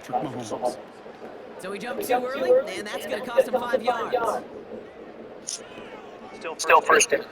Patrick Mahomes. So he jumped too early, and that's going to cost him 5 yards. Still first down.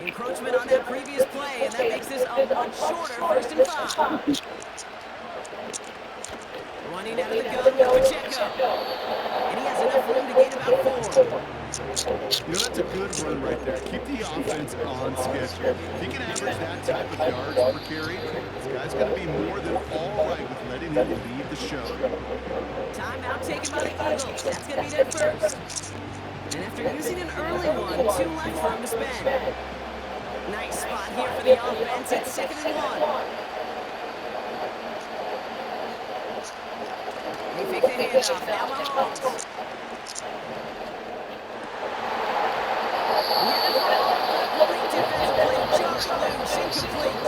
Encroachment on that previous play, and that makes this a much shorter 1st and 5. Running out of the gun with Pacheco. And he has enough room to gain about 4. You know, that's a good run right there. Keep the offense on schedule. If he can average that type of yards per carry, this guy's going to be more than all right with letting him lead the show. Timeout taken by the Eagles. That's going to be their first. And after using an early one, 2 left for him to spend. Nice spot here for the offense. It's 2nd and 1. They fake the handoff. Now Mahomes. Great defensive play. Jarring loose. Incomplete.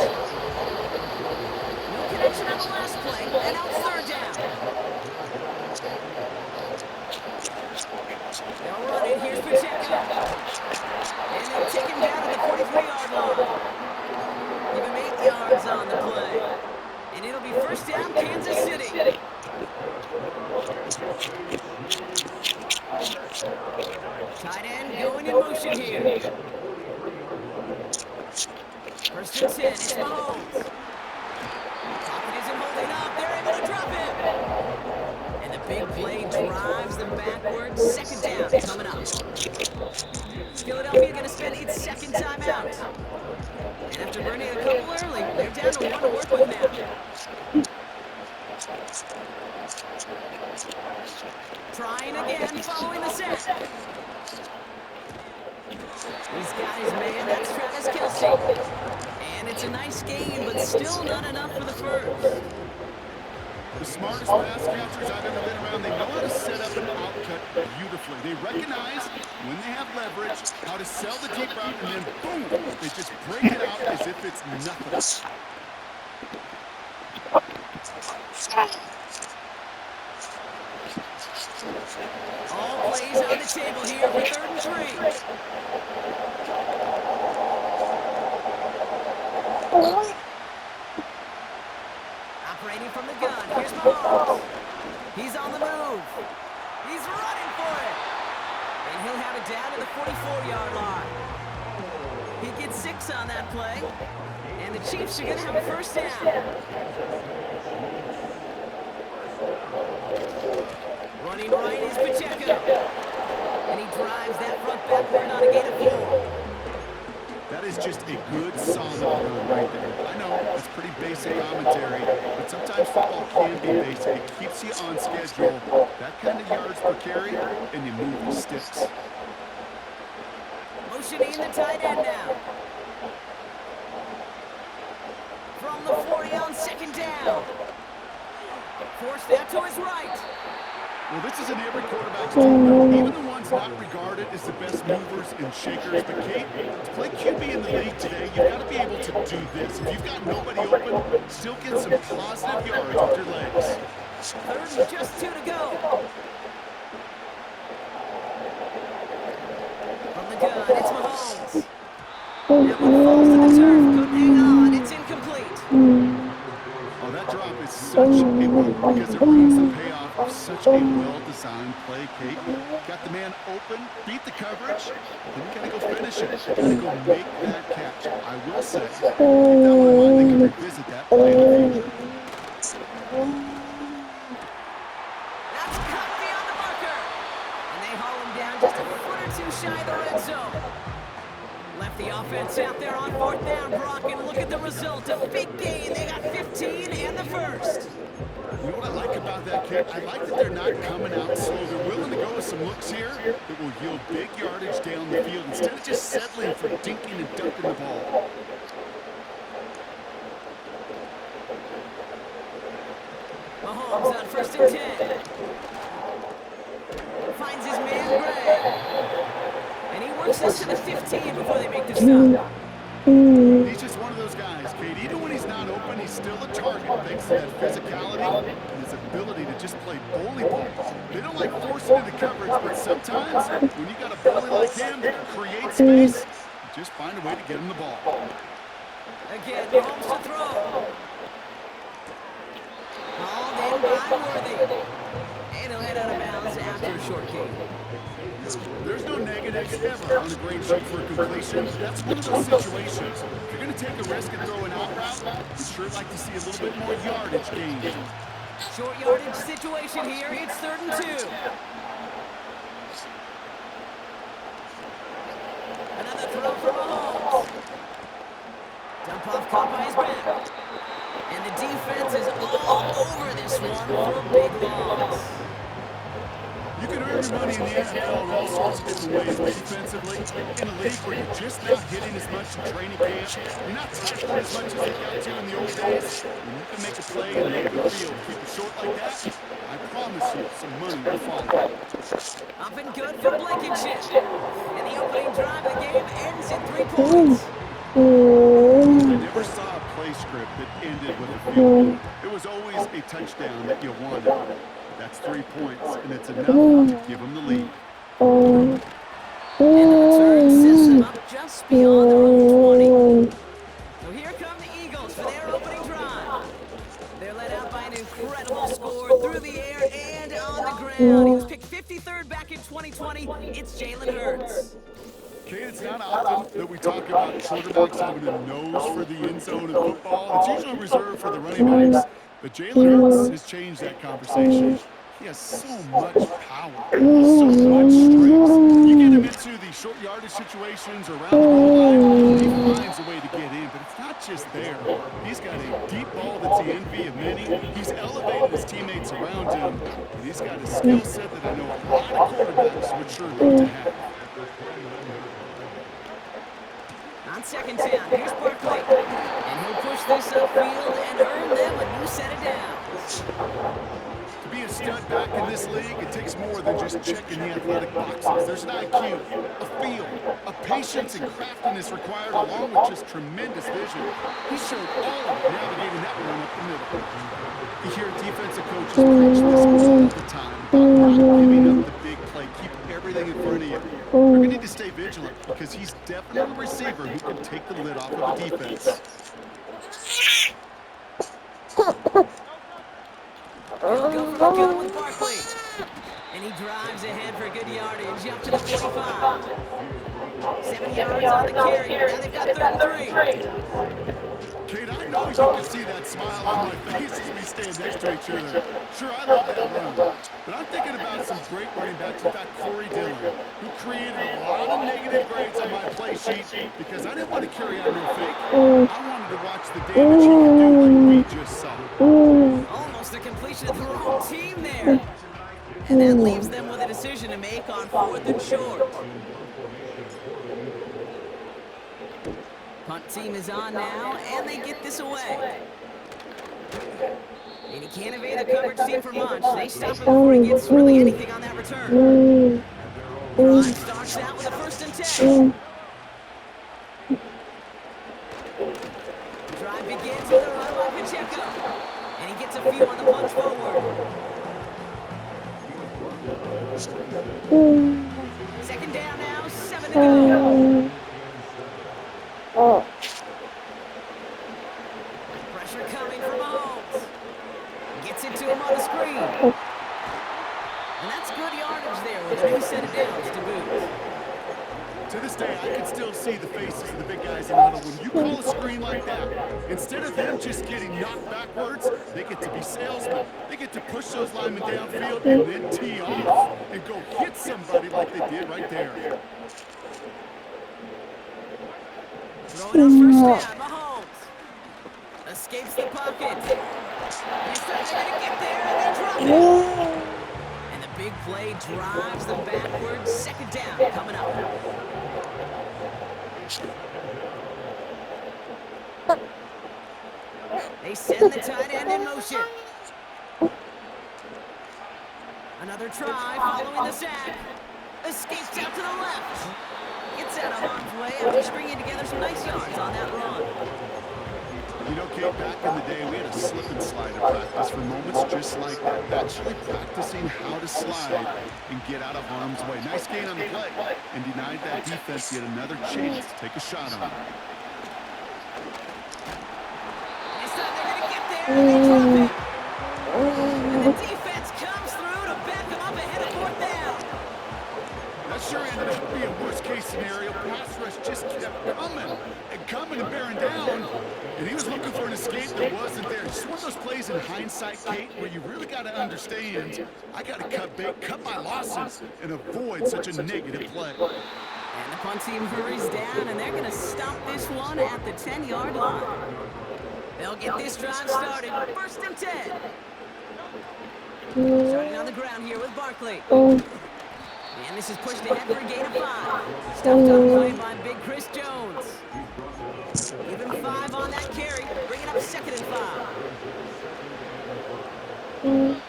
No connection on the last play. And now it's 3rd down. They'll run it. Here's Pacheco. And they take him down at the 43-yard line. Give him 8 yards on the play. And it'll be 1st down, Kansas City. Tight end going in motion here. 1st and 10. It's Mahomes. Pocket isn't holding up. They're able to drop him. And the big play drives them backwards. 2nd down coming up. Philadelphia going to spend its 2nd timeout. And after burning a couple early, they're down to 1 to work with now. Trying again, following the set. He's got his man, that's Travis Kelce. And it's a nice gain, but still not enough for the first. The smartest pass catchers I've ever been around, they know how to set up an outcut beautifully. They recognize when they have leverage, how to sell the deep route, and then boom, they just break it out as if it's nothing. All plays on the table here for 3rd and 3. Operating from the gun. Here's Mahomes. He's on the move. He's running for it. And he'll have it down to the 44-yard line. He gets 6 on that play. And the Chiefs are going to have a 1st down. Running right is Pacheco. And he drives that front backward on a gain of 4. That is just a good, solid run right there. I know, it's pretty basic commentary, but sometimes football can be basic. It keeps you on schedule. That kind of yards per carry, and you move the sticks. Motioning the tight end now. From the 40 on 2nd down. Forced out to his right. Well, this is in every quarterback's team, even the ones not regarded as the best movers and shakers. But, Kate, to play QB in the league today, you've got to be able to do this. If you've got nobody open, still get some positive yards with your legs. 3rd and just 2 to go. From the gun, it's Mahomes. That one falls to the turf. Couldn't hang on. It's incomplete. Oh, that drop is such a one because it brings the payoff of such a well-designed play, Kate. Got the man open, beat the coverage, then you got to go finish it. You got to go make that catch. I will say, keep that one in mind, they can revisit that play in the future. That's cut beyond the marker. And they haul him down just a foot or 2 shy of the red zone. Left the offense out there on 4th down, Brock, and look at the result. A big gain. They got 15 and the first. You know what I like about that, Kate? I like that they're not coming out slow. They're willing to go with some looks here that will yield big yardage down the field instead of just settling for dinking and dunking the ball. Mahomes on 1st and 10. Finds his man, Gray. And he works this to the 15 before they make the stop. He's just one of those guys, Kate. Even when he's not open, he's still a target thanks to that physicality and his ability to just play bully ball. They don't like forcing into coverage, but sometimes when you got a bully like him that can create space, you just find a way to get him the ball. Again, Mahomes to throw. time-worthy. And he'll head out of bounds after a short gain. There's no negatives ever on a great shoot for a completion. That's one of those situations. If you're going to take a risk and throw an out route, we'd sure like to see a little bit more yardage gained. Short yardage situation here. It's 3rd and 2. Another throw for Mahomes. Dump off caught by his back. And the defense is all over this one for a big loss. You can earn your money in the NFL in all sorts of different ways defensively. In a league where you're just not hitting as much in training camp, you're not tackling as much as they got to in the old days, when you can make a play in the open field, keep it short like that, I promise you some money will follow. Up and good for Blankenship. And the opening drive of the game ends in 3 points. I never saw a play script that ended with a field goal. It was always a touchdown that you wanted. That's 3 points, and it's enough to give them the lead. And the return sets them up just beyond their own 20. So here come the Eagles for their opening drive. They're led out by an incredible score through the air and on the ground. He was picked 53rd back in 2020. It's Jalen Hurts. Kate, it's not often that we talk about quarterbacks having a nose for the end zone in football. It's usually reserved for the running backs. But Jalen Hurts has changed that conversation. He has so much power, so much strength. You get him into the short yardage situations around the goal line, he finds a way to get in. But it's not just there. He's got a deep ball that's the envy of many. He's elevated his teammates around him. And he's got a skill set that I know a lot of quarterbacks would sure love to have. On 2nd down, here's Barkley. And he'll push this upfield and earn them a new set of downs. To be a stud back in this league, it takes more than just checking the athletic boxes. There's an IQ, a feel, a patience and craftiness required along with just tremendous vision. He showed all of it navigating that one up the middle. You hear defensive coaches preach this all the time about not giving up the big play, keep everything in front of you. You're going to need to stay vigilant because he's definitely a receiver who can take the lid off of a defense. He'll go for the gun with Barkley. And he drives ahead for good yardage up to the 45. 7 yards on the carry. Now they've got 3rd and 3. Kate, I know you can see that smile on my face as we stand next to each other. Sure, I love that run. But I'm thinking about some great running backs. In fact, Corey Dillon, who created a lot of negative grades on my play sheet because I didn't want to carry out no fake. I wanted to watch the damage he could do like we just saw. Almost a completion of the wrong team there. And that leaves them with a decision to make on 4th and short. Punt team is on now, and they get this away. And he can't evade the coverage team for much. They stop him before he gets really anything on that return. Drive starts out with a 1st and 10. Drive begins with a run by Pacheco. And he gets a few on the punch forward. 2nd down now, 7 to go. Pressure coming from Mahomes. Gets it to him on the screen. And that's good yardage there with a new set of downs to boot. To this day, I can still see the faces of the big guys in the huddle. When you call a screen like that, instead of them just getting knocked backwards, they get to be salesmen. They get to push those linemen downfield and then tee off and go hit somebody like they did right there. Throwing on 1st down, Mahomes. Escapes the pocket. They said they're going to get there and they drop it. And the big play drives them backwards. 2nd down coming up. They send the tight end in motion. Another try following the sack. Escapes out to the left. Gets out of harm's way after stringing together some nice yards on that run. You know, Kate, back in the day, we had a slip and slide in practice for moments just like that. Actually practicing how to slide and get out of harm's way. Nice gain on the play and denied that defense yet another chance to take a shot on it. They said they're going to get there and they drop it. And the wasn't there. Just one of those plays in hindsight, Kate, where you really got to understand, I got to cut my losses and avoid such a negative play. And the punt team hurries down, and they're going to stop this one at the 10-yard line. They'll get this drive started. 1st and 10. Starting on the ground here with Barkley. And this is pushed ahead for a gain of 5. Stuffed on play by Big Chris Jones. Even 5 on that carry, bringing up 2nd and 5.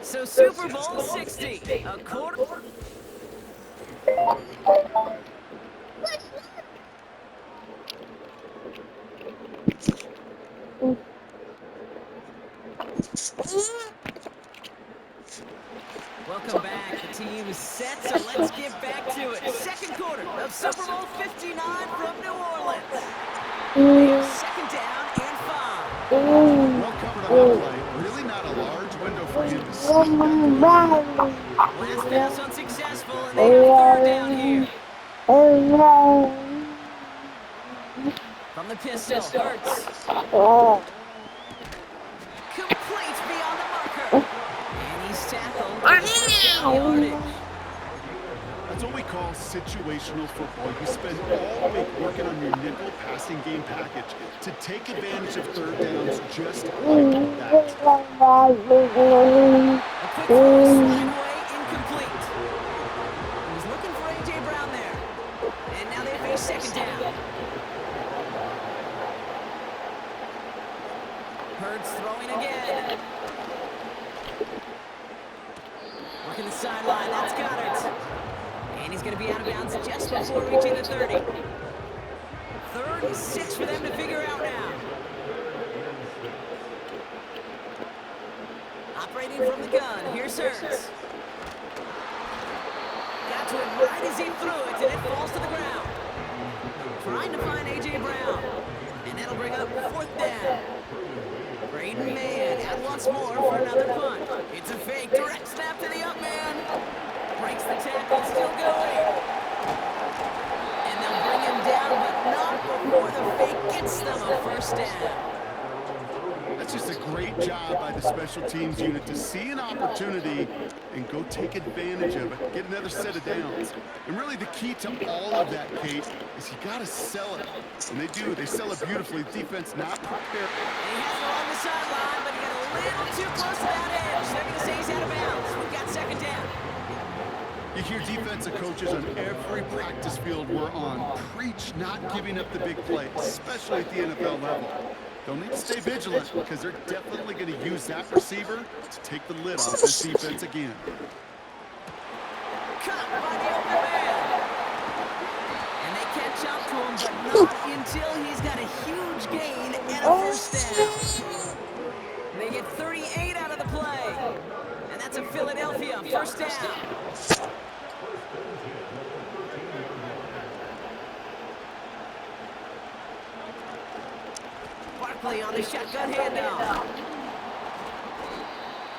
So Super Bowl 60, a quarter. Welcome back. The team is set, so let's get back to it. 2nd quarter of Super Bowl 59 from New Orleans. They have 2nd down and 5. Well covered on that play. Really not a large window for him to see that through. Last pass unsuccessful, and they have 3rd down here. From the pistol, Hurts. Complete beyond the marker. And he's tackled. Yardage. That's what we call situational football. You spend all week working on your nickel passing game package to take advantage of 3rd downs just like that. A quick throw, slide away, incomplete. He was looking for A.J. Brown there. And now they face 2nd down. Hurts throwing again. Working the sideline, that's Goddard. And he's going to be out of bounds just before reaching the 30. 3rd and 6 for them to figure out now. Operating from the gun, here's Hurts. Got to him right as he threw it, and it falls to the ground. Trying to find A.J. Brown. And that'll bring up 4th down. Braden Mann out once more for another punt. It's a fake, direct snap to the up man. Breaks the tackle, still going. And they'll bring him down, but not before the fake gets them a 1st down. That's just a great job by the special teams unit to see an opportunity and go take advantage of it, get another set of downs. And really the key to all of that, Kate, is you got to sell it. And they do. They sell it beautifully. Defense not prepared. And he has it along the sideline, but he got a little too close to that edge. They're going to say he's out of bounds. We've got 2nd down. You hear defensive coaches on every practice field we're on preach not giving up the big play, especially at the NFL level. They'll need to stay vigilant because they're definitely going to use that receiver to take the lid off this defense again. Cut by the open man. And they catch up to him, but not until he's got a huge gain and a 1st down. They get 38 out of the play. And that's a Philadelphia 1st down. Barkley on the shotgun handoff.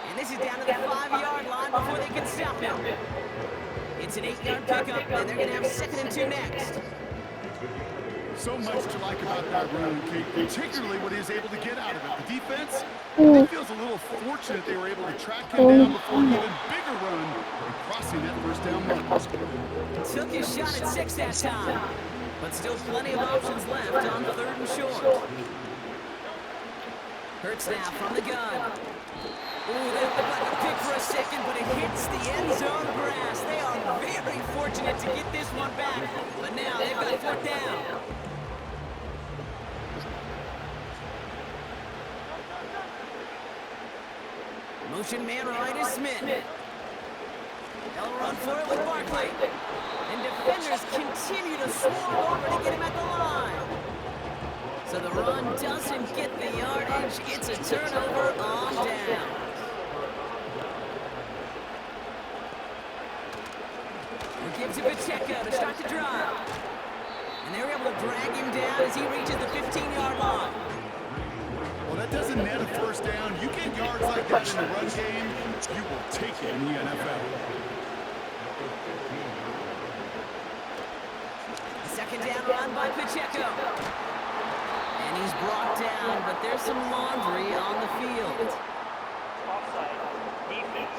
And this is down to the 5-yard line before they can stop him. It's an 8-yard pickup, and they're going to have 2nd and 2 next. So much to like about that run, Kate, particularly what he was able to get out of it. The defense, it feels a little fortunate they were able to track him down before an even bigger run and crossing that 1st down mark. Took his shot at 6 that time, but still plenty of options left on 3rd and short. Hurts now from the gun. Ooh, that looked like a pick for a second, but it hits the end zone grass. They are very fortunate to get this one back, but now they've got 4th down. Motion man right is Smith. They'll run for it with Barkley. And defenders continue to swarm over to get him at the line. So the run doesn't get the yardage. It's a turnover on down. He gives it Pacheco to start the drive. And they're able to drag him down as he reaches the 15-yard line. Well, that doesn't net a 1st down. You get yards like that in the run game, you will take it in the NFL. Second down run by Pacheco. And he's brought down, but there's some laundry on the field. Offside. Defense.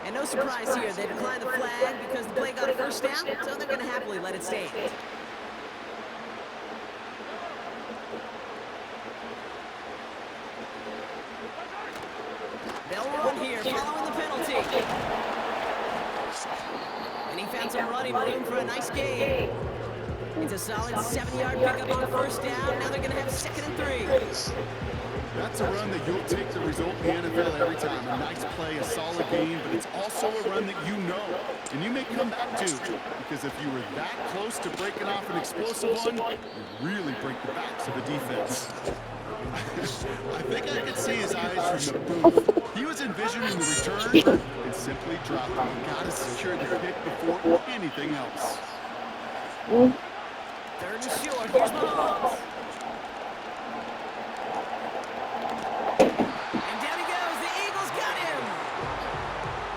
And no surprise here, they declined the flag because the play got a first down, so they're going to happily let it stand. They'll run here, following the penalty. And he found some running room for a nice gain. It's a solid 7-yard pickup on first down. Now they're going to have 2nd and 3. That's a run that you'll take the result in the NFL every time. A nice play, a solid game, but it's also a run that you know, and you may come back to, because if you were that close to breaking off an explosive one, you really break the backs of the defense. I think I could see his eyes from the booth. He was envisioning the return and simply dropped it. You got to secure the pick before anything else. 3rd and short. Here's Mahomes. And down he goes. The Eagles got him.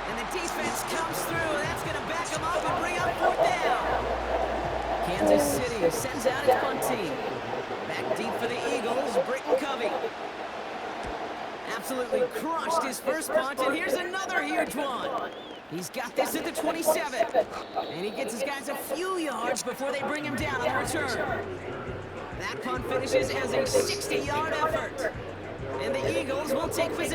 And the defense comes through. That's going to back him up and bring up 4th down. Kansas City sends out its punt team. Back deep for the Eagles, Britton Covey. Absolutely crushed his first punt, and here's another huge one. He's got this at the 27. And he gets his guys a few yards before they bring him down on the return. That punt finishes as a 60-yard effort. And the Eagles will take possession.